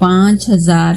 5000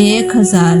1000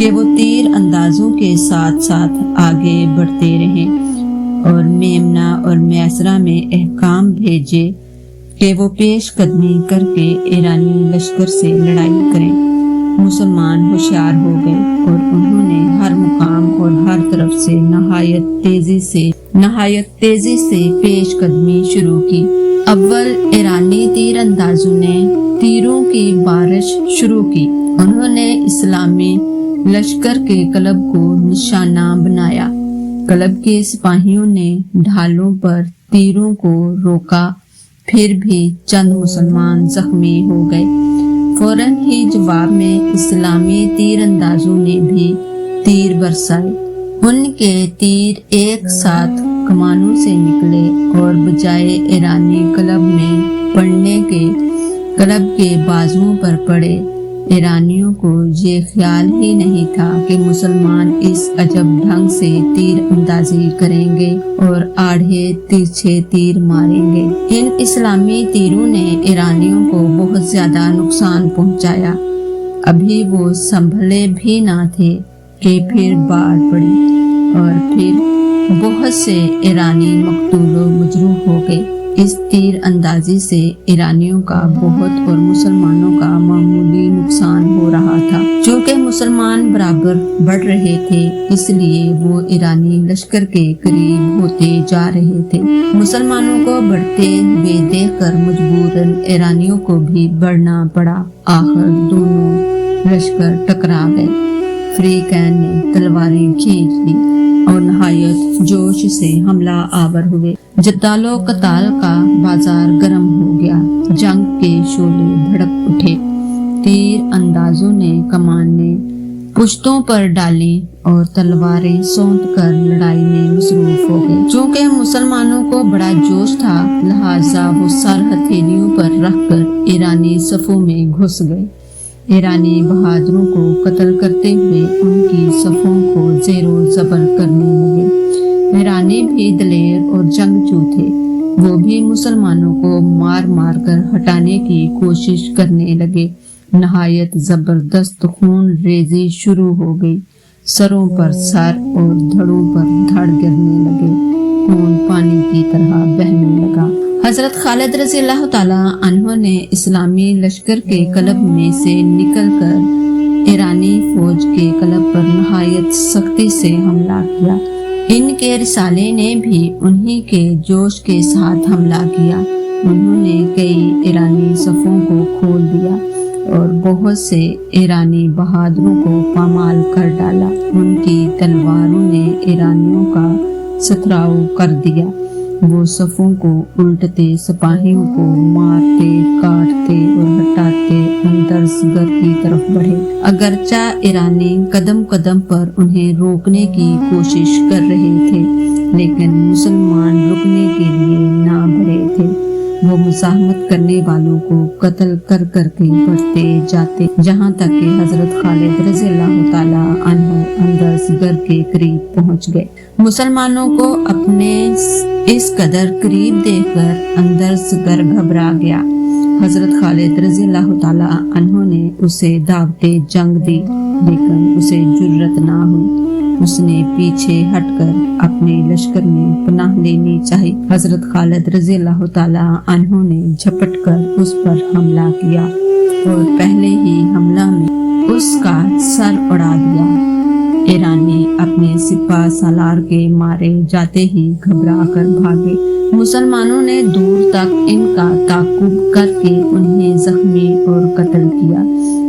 کہ وہ تیر اندازوں کے ساتھ ساتھ آگے بڑھتے رہیں اور میمنہ اور میسرہ میں احکام بھیجے کہ وہ پیش قدمی کر کے ایرانی لشکر سے لڑائی کریں۔ مسلمان ہوشیار ہو گئے اور انہوں نے ہر مقام اور ہر طرف سے نہایت تیزی سے پیش قدمی شروع کی۔ اول ایرانی تیر اندازوں نے تیروں کی بارش شروع کی۔ انہوں نے اسلامی لشکر کے قلب کو نشانہ بنایا۔ قلب کے سپاہیوں نے ڈھالوں پر تیروں کو روکا، پھر بھی چند مسلمان زخمی ہو گئے۔ فوراً ہی جواب میں اسلامی تیر اندازوں نے بھی تیر برسائے۔ ان کے تیر ایک ساتھ کمانوں سے نکلے اور بجائے ایرانی قلب میں پڑنے کے قلب کے بازوؤں پر پڑے۔ ایرانیوں کو یہ خیال ہی نہیں تھا کہ مسلمان اس عجب ڈھنگ سے تیر اندازی کریں گے اور آڑھے ترچھے تیر ماریں گے۔ ان اسلامی تیروں نے ایرانیوں کو بہت زیادہ نقصان پہنچایا۔ ابھی وہ سنبھلے بھی نہ تھے کہ پھر باڑ پڑی اور پھر بہت سے ایرانی مقتول و مجروح ہو گئے۔ اس تیر اندازی سے ایرانیوں کا بہت اور مسلمانوں کا معمولی نقصان ہو رہا تھا۔ چونکہ مسلمان برابر بڑھ رہے تھے، اس لیے وہ ایرانی لشکر کے قریب ہوتے جا رہے تھے۔ مسلمانوں کو بڑھتے ہوئے دیکھ کر مجبوراً ایرانیوں کو بھی بڑھنا پڑا۔ آخر دونوں لشکر ٹکرا گئے۔ فریقین نے تلواریں کھینچ لی اور نہایت جوش سے حملہ آور ہوئے۔ جدال و قتال کا بازار گرم ہو گیا۔ جنگ کے شعلے بھڑک اٹھے۔ تیر اندازوں نے کمانیں پشتوں پر ڈالی اور تلواریں سونت کر لڑائی میں مصروف ہو گئے۔ چونکہ مسلمانوں کو بڑا جوش تھا، لہٰذا وہ سر ہتھیلیوں پر رکھ کر ایرانی صفوں میں گھس گئے۔ ایرانی بہادروں کو قتل کرتے ہوئے ان کی صفوں کو زیر و زبر کرنے لگے۔ ایرانی بھی دلیر اور جنگجو تھے۔ وہ بھی مسلمانوں کو مار مار کر ہٹانے کی کوشش کرنے لگے۔ نہایت زبردست خون ریزی شروع ہو گئی۔ سروں پر سر اور دھڑوں پر دھڑ گرنے لگے۔ خون پانی کی طرح بہنے لگا۔ حضرت خالد رضی اللہ تعالیٰ عنہ نے اسلامی لشکر کے قلب میں سے نکل کر ایرانی فوج کے قلب پر نہایت سختی سے حملہ کیا۔ ان کے رسالے نے بھی انہی کے جوش کے ساتھ حملہ کیا۔ انہوں نے کئی ایرانی صفوں کو کھول دیا اور بہت سے ایرانی بہادروں کو پامال کر ڈالا۔ ان کی تلواروں نے ایرانیوں کا ستراؤ کر دیا۔ وہ صفوں کو الٹتے، سپاہیوں کو مارتے، کاٹتے اور ہٹاتے اندرزگر کی طرف بڑھے۔ اگرچہ ایرانی قدم قدم پر انہیں روکنے کی کوشش کر رہے تھے، لیکن مسلمان رکنے کے لیے نہ بڑھے تھے۔ وہ مزاحمت کرنے والوں کو قتل کر کر کے بڑھتے جاتے، جہاں تک کہ حضرت خالد رضی اللہ تعالیٰ عنہ اندرزگر کے قریب پہنچ گئے۔ مسلمانوں کو اپنے اس قدر قریب دیکھ کر اندرزگر گھبرا گیا۔ حضرت خالد رضی اللہ تعالیٰ عنہ نے اسے دعوت جنگ دی، لیکن اسے جرأت نہ ہوئی۔ اس نے پیچھے ہٹ کر اپنے لشکر میں پناہ لینی چاہی۔ حضرت خالد رضی اللہ تعالیٰ عنہ نے جھپٹ کر اس پر حملہ کیا اور پہلے ہی حملہ میں اس کا سر اڑا دیا۔ ایرانی اپنے سپہ سالار کے مارے جاتے ہی گھبرا کر بھاگے۔ مسلمانوں نے دور تک ان کا تعاقب کر کے انہیں زخمی اور قتل کیا،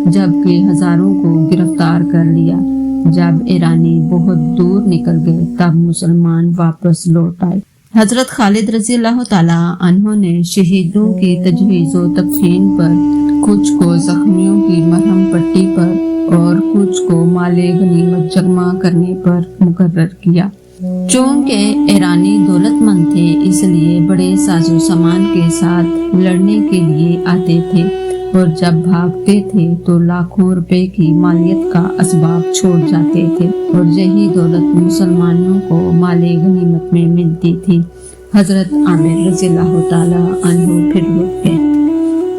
جبکہ ہزاروں کو گرفتار کر لیا۔ جب ایرانی بہت دور نکل گئے تب مسلمان واپس لوٹ آئے۔ حضرت خالد رضی اللہ تعالیٰ عنہ نے شہیدوں کی تجہیز و تکفین پر، کچھ کو زخمیوں کی مرہم پٹی پر اور کچھ کو مال غنیمت جمع کرنے پر مقرر کیا۔ چونکہ ایرانی دولت مند تھے، اس لیے بڑے ساز و سامان کے ساتھ لڑنے کے لیے آتے تھے، اور جب بھاگتے تھے تو لاکھوں روپے کی مالیت کا اسباب چھوڑ جاتے تھے، اور یہی دولت مسلمانوں کو مال غنیمت میں ملتی تھی۔ حضرت عامر رضی اللہ تعالیٰ عنہ پھر لوٹ گئے۔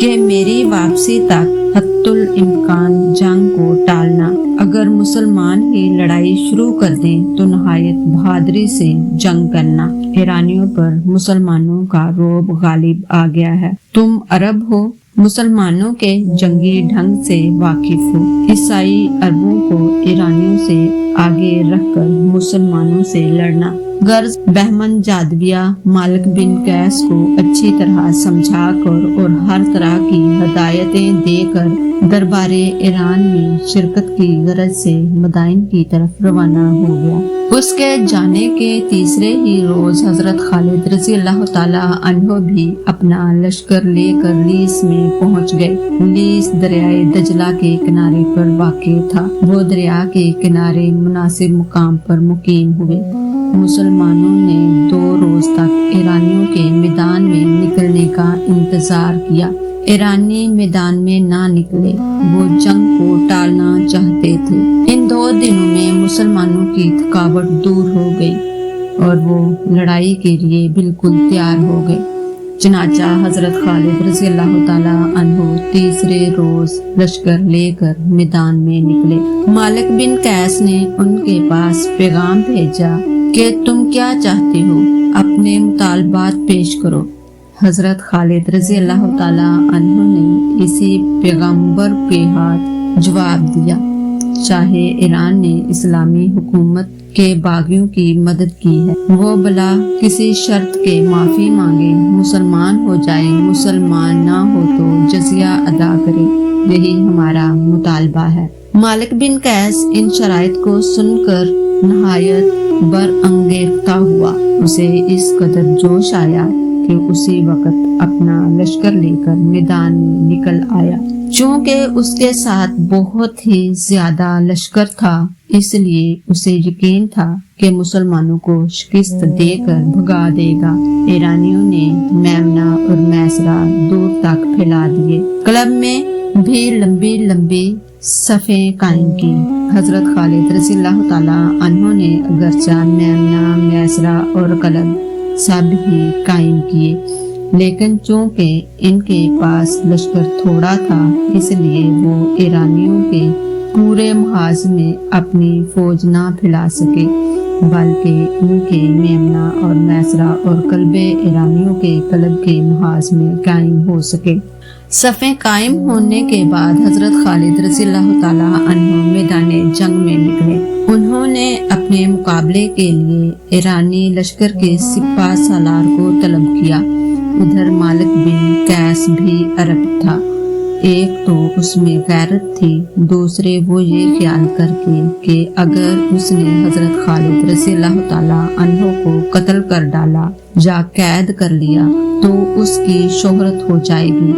کہ میری واپسی تک حتل امکان جنگ کو ٹالنا۔ اگر مسلمان ہی لڑائی شروع کر دیں تو نہایت بہادری سے جنگ کرنا۔ ایرانیوں پر مسلمانوں کا رعب غالب آ گیا ہے۔ تم عرب ہو، مسلمانوں کے جنگی ڈھنگ سے واقف ہو۔ عیسائی عربوں کو ایرانیوں سے آگے رکھ کر مسلمانوں سے لڑنا۔ غرض بہمن جادویہ مالک بن قیس کو اچھی طرح سمجھا کر اور ہر طرح کی ہدایتیں دے کر دربار ایران میں شرکت کی غرض سے مدائن کی طرف روانہ ہو گیا۔ اس کے جانے کے تیسرے ہی روز حضرت خالد رضی اللہ تعالیٰ عنہ بھی اپنا لشکر لے کر لیس میں پہنچ گئے۔ لیس دریائے دجلہ کے کنارے پر واقع تھا۔ وہ دریا کے کنارے مناسب مقام پر مقیم ہوئے۔ مسلمانوں نے 2 روز تک ایرانیوں کے میدان میں نکلنے کا انتظار کیا۔ ایرانی میدان میں نہ نکلے، وہ جنگ کو ٹالنا چاہتے تھے۔ ان 2 دنوں میں مسلمانوں کی تھکاوٹ دور ہو گئی اور وہ لڑائی کے لیے بالکل تیار ہو گئے۔ چنانچہ حضرت خالد رضی اللہ تعالیٰ عنہ تیسرے روز لشکر لے کر میدان میں نکلے۔ مالک بن قیس نے ان کے پاس پیغام بھیجا کہ تم کیا چاہتے ہو، اپنے مطالبات پیش کرو۔ حضرت خالد رضی اللہ تعالیٰ عنہ نے اسی پیغمبر کے ہاتھ جواب دیا، چاہے ایران نے اسلامی حکومت کے باغیوں کی مدد کی ہے، وہ بلا کسی شرط کے معافی مانگے، مسلمان ہو جائے، مسلمان نہ ہو تو جزیہ ادا کرے، یہی ہمارا مطالبہ ہے۔ مالک بن قیس ان شرائط کو سن کر نہایت برانگیختہ ہوا۔ اسے اس قدر جوش آیا کہ اسی وقت اپنا لشکر لے کر میدان میں نکل آیا۔ چونکہ اس کے ساتھ بہت ہی زیادہ لشکر تھا، اس لیے اسے یقین تھا کہ مسلمانوں کو شکست دے کر بھگا دے گا۔ ایرانیوں نے میمنہ اور میسرہ دور تک پھیلا دیے۔ کلب میں بھی لمبی لمبی صفیں قائم کی۔ حضرت خالد رضی اللہ تعالیٰ عنہ نے اگرچہ میمنہ، میسرہ اور کلب سب ہی قائم کیے، لیکن چونکہ ان کے پاس لشکر تھوڑا تھا، اس لیے وہ ایرانیوں کے پورے محاذ میں اپنی فوج نہ پھیلا سکے، بلکہ ان کے میمنہ اور میسرہ اور کلب ایرانیوں کے کلب کے محاذ میں قائم ہو سکے۔ صفیں قائم ہونے کے بعد حضرت خالد رضی اللہ تعالیٰ عنہ میدان جنگ میں نکلے۔ انہوں نے اپنے مقابلے کے لیے ایرانی لشکر کے سپہ سالار کو طلب کیا۔ ادھر مالک بن قیس بھی عرب تھا۔ ایک تو اس میں غیرت تھی، دوسرے وہ یہ خیال کر کے کہ اگر اس نے حضرت خالد رضی اللہ تعالیٰ عنہ کو قتل کر ڈالا یا قید کر لیا تو اس کی شہرت ہو جائے گی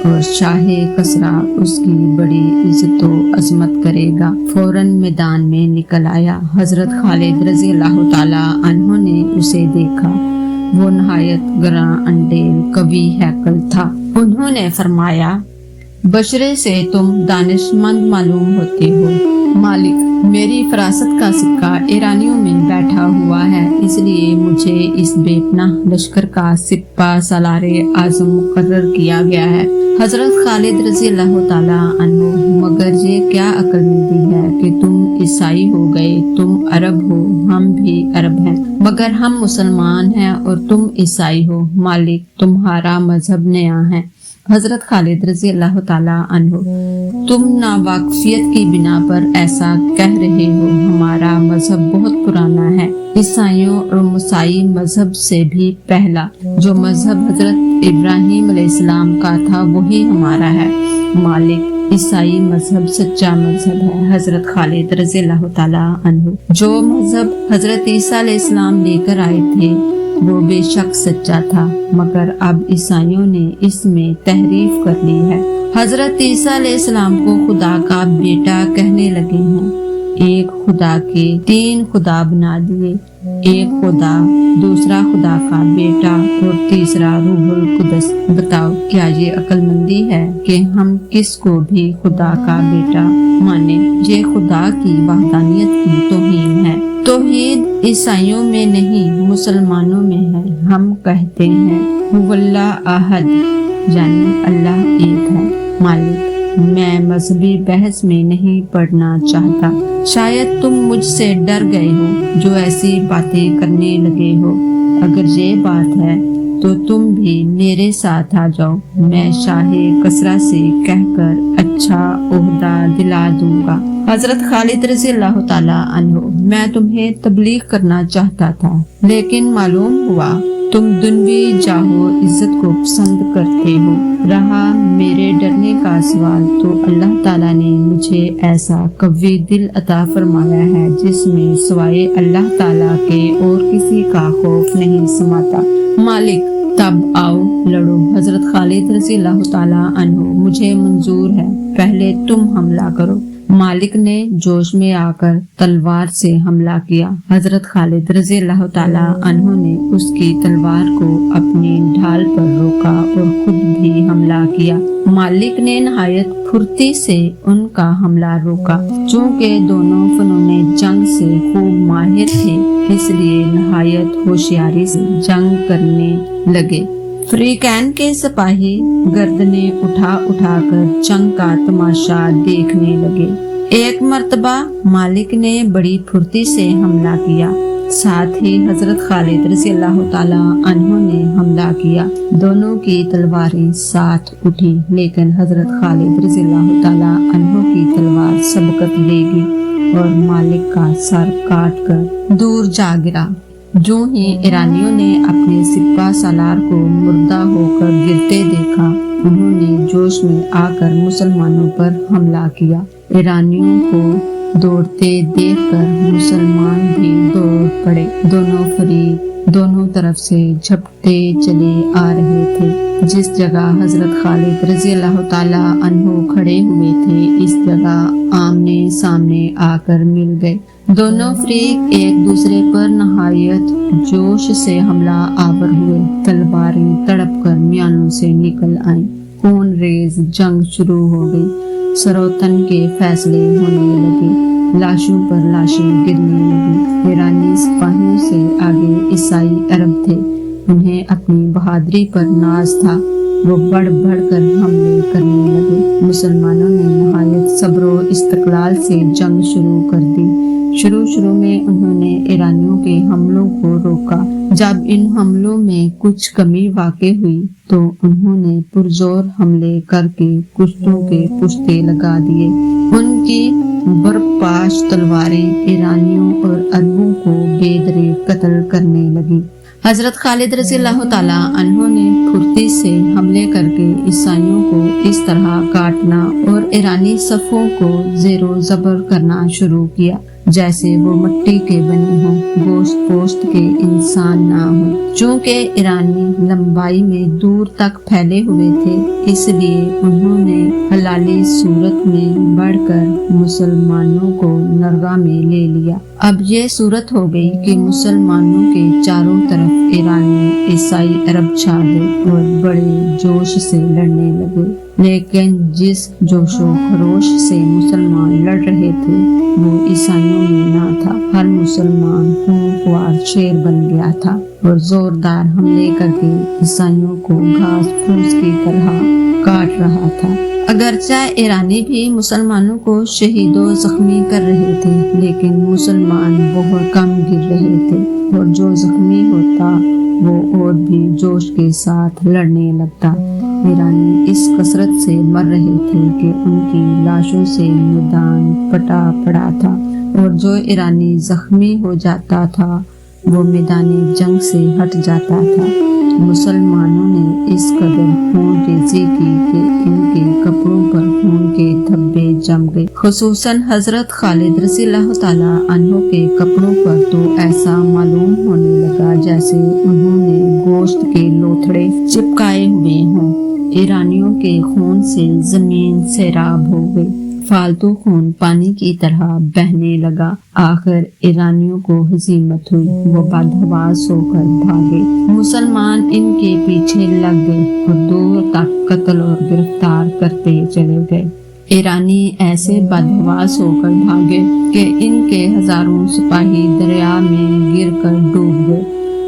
اور شاہ کسریٰ اس کی بڑی عزت و عظمت کرے گا۔ فوراً میدان میں نکل آیا۔ حضرت خالد رضی اللہ تعالیٰ عنہ نے اسے دیکھا، وہ نہایت گراں انڈیل قوی ہیکل تھا۔ انہوں نے فرمایا، بشرے سے تم دانش مند معلوم ہوتے ہو۔ مالک، میری فراست کا سکہ ایرانیوں میں بیٹھا ہوا ہے، اس لیے مجھے اس بے پناہ لشکر کا سپہ سالار اعظم مقرر کیا گیا ہے۔ حضرت خالد رضی اللہ تعالیٰ عنہ، مگر یہ کیا عقل مندی ہے کہ تم عیسائی ہو گئے، تم عرب ہو، ہم بھی عرب ہیں، مگر ہم مسلمان ہیں اور تم عیسائی ہو۔ مالک، تمہارا مذہب نیا ہے۔ حضرت خالد رضی اللہ تعالیٰ عنہ، تم ناواقفیت کی بنا پر ایسا کہہ رہے ہو، ہمارا مذہب بہت پرانا ہے، عیسائیوں اور مسیحی مذہب سے بھی پہلا۔ جو مذہب حضرت ابراہیم علیہ السلام کا تھا وہی ہمارا ہے۔ مالک، عیسائی مذہب سچا مذہب ہے۔ حضرت خالد رضی اللہ تعالیٰ عنہ، جو مذہب حضرت عیسیٰ علیہ السلام لے کر آئے تھے وہ بے شک سچا تھا، مگر اب عیسائیوں نے اس میں تحریف کر لی ہے۔ حضرت عیسیٰ علیہ السلام کو خدا کا بیٹا کہنے لگے ہیں، ایک خدا کے 3 خدا بنا دیے، ایک خدا، دوسرا خدا کا بیٹا اور تیسرا روح القدس۔ بتاؤ، کیا یہ عقل مندی ہے کہ ہم کس کو بھی خدا کا بیٹا مانے؟ یہ خدا کی وحدانیت کی توہین ہے۔ توحید عیسائیوں میں نہیں، مسلمانوں میں ہے۔ ہم کہتے ہیں هو اللہ احد، یعنی اللہ ایک ہے۔ مالک: میں مذہبی بحث میں نہیں پڑھنا چاہتا، شاید تم مجھ سے ڈر گئے ہو جو ایسی باتیں کرنے لگے ہو۔ اگر یہ بات ہے تو تم بھی میرے ساتھ آ جاؤ، میں شاہ کسریٰ سے کہہ کر اچھا عہدہ دلا دوں گا۔ حضرت خالد رضی اللہ تعالیٰ عنہ: میں تمہیں تبلیغ کرنا چاہتا تھا، لیکن معلوم ہوا تم دنیوی جاہ و عزت کو پسند کرتے ہو۔ رہا میرے ڈرنے کا سوال تو اللہ تعالیٰ نے مجھے ایسا قوی دل عطا فرمایا ہے جس میں سوائے اللہ تعالیٰ کے اور کسی کا خوف نہیں سماتا۔ مالک: تب آؤ لڑو۔ حضرت خالد رضی اللہ تعالیٰ عنہ: مجھے منظور ہے، پہلے تم حملہ کرو۔ مالک نے جوش میں آ کر تلوار سے حملہ کیا۔ حضرت خالد رضی اللہ تعالیٰ عنہ نے اس کی تلوار کو اپنی ڈھال پر روکا اور خود بھی حملہ کیا۔ مالک نے نہایت پھرتی سے ان کا حملہ روکا۔ چونکہ دونوں فنون جنگ سے خوب ماہر تھے، اس لیے نہایت ہوشیاری سے جنگ کرنے لگے۔ فریقین کے سپاہی گردنیں اٹھا اٹھا کر جنگ کا تماشا دیکھنے لگے۔ ایک مرتبہ مالک نے بڑی پھرتی سے حملہ کیا، ساتھ ہی حضرت خالد رضی اللہ تعالیٰ عنہ نے حملہ کیا۔ دونوں کی تلواریں ساتھ اٹھی، لیکن حضرت خالد رضی اللہ تعالیٰ عنہ کی تلوار سبقت لے گئی اور مالک کا سر کاٹ کر دور جا گرا۔ جو ہی ایرانیوں نے اپنے سپہ سالار کو مردہ ہو کر گرتے دیکھا، انہوں نے جوش میں آ کر مسلمانوں پر حملہ کیا۔ ایرانیوں کو دوڑتے دیکھ کر مسلمان بھی دوڑ پڑے۔ دونوں فریق دونوں طرف سے جھپٹے چلے آ رہے تھے۔ جس جگہ حضرت خالد رضی اللہ تعالیٰ عنہ کھڑے ہوئے تھے، اس جگہ آمنے سامنے آ کر مل گئے۔ دونوں فریق ایک دوسرے پر نہایت جوش سے حملہ آور ہوئے۔ تلواریں تڑپ کر میانوں سے نکل آئیں۔ خون ریز جنگ شروع ہو گئی۔ سروتن کے فیصلے ہونے لگے، لاشوں پر لاشیں گرنے لگی۔ ایرانی سپاہیوں سے آگے عیسائی عرب تھے، انہیں اپنی بہادری پر ناز تھا، وہ بڑھ بڑھ کر حملے کرنے لگے۔ مسلمانوں نے نہایت صبر و استقلال سے جنگ شروع کر دی۔ شروع میں انہوں نے ایرانیوں کے حملوں کو روکا۔ جب ان حملوں میں کچھ کمی واقع ہوئی تو انہوں نے پرزور حملے کر کے کشتوں کے پشتے لگا دیے۔ ان کی برپاش تلواریں ایرانیوں اور عربوں کو بے درے قتل کرنے لگی۔ حضرت خالد رضی اللہ تعالیٰ عنہ نے پھرتی سے حملے کر کے عیسائیوں کو اس طرح کاٹنا اور ایرانی صفوں کو زیر و زبر کرنا شروع کیا جیسے وہ مٹی کے بنے ہوں، گوشت پوشت کے انسان نہ ہوں۔ چونکہ ایرانی لمبائی میں دور تک پھیلے ہوئے تھے، اس لیے انہوں نے حلالی صورت میں بڑھ کر مسلمانوں کو نرغہ میں لے لیا۔ اب یہ صورت ہو گئی کہ مسلمانوں کے چاروں طرف ایرانی عیسائی عرب چھا گئے اور بڑے جوش سے لڑنے لگے۔ لیکن جس جوش و خروش سے مسلمان لڑ رہے تھے وہ عیسائیوں میں نہ تھا۔ ہر مسلمان خون خوار شیر بن گیا تھا اور زوردار حملے کر کے عیسائیوں کو گھاس پھوس کی طرح کاٹ رہا تھا۔ اگرچہ ایرانی بھی مسلمانوں کو شہید و زخمی کر رہے تھے، لیکن مسلمان بہت کم گر رہے تھے اور جو زخمی ہوتا وہ اور بھی جوش کے ساتھ لڑنے لگتا۔ ایرانی اس کثرت سے مر رہے تھے کہ ان کی لاشوں سے میدان پٹا پڑا تھا، اور جو ایرانی زخمی ہو جاتا تھا وہ میدان جنگ سے ہٹ جاتا تھا۔ مسلمانوں نے اس قدر خون ریزی کی کہ ان کے کپڑوں پر خون کے دھبے جم گئے۔ خصوصاً حضرت خالد رضی اللہ تعالیٰ عنہ کے کپڑوں پر تو ایسا معلوم ہونے لگا جیسے انہوں نے گوشت کے لوتھڑے چپکائے ہوئے ہوں۔ ایرانیوں کے خون سے زمین سیراب ہو گئی، فالتو خون پانی کی طرح بہنے لگا۔ آخر ایرانیوں کو ہزیمت ہوئی، وہ بدحواس ہو کر بھاگے۔ مسلمان ان کے پیچھے لگ گئے اور دور تک قتل اور گرفتار کرتے چلے گئے۔ ایرانی ایسے بدحواس ہو کر بھاگے کہ ان کے ہزاروں سپاہی دریا میں گر کر ڈوب گئے۔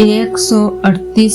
138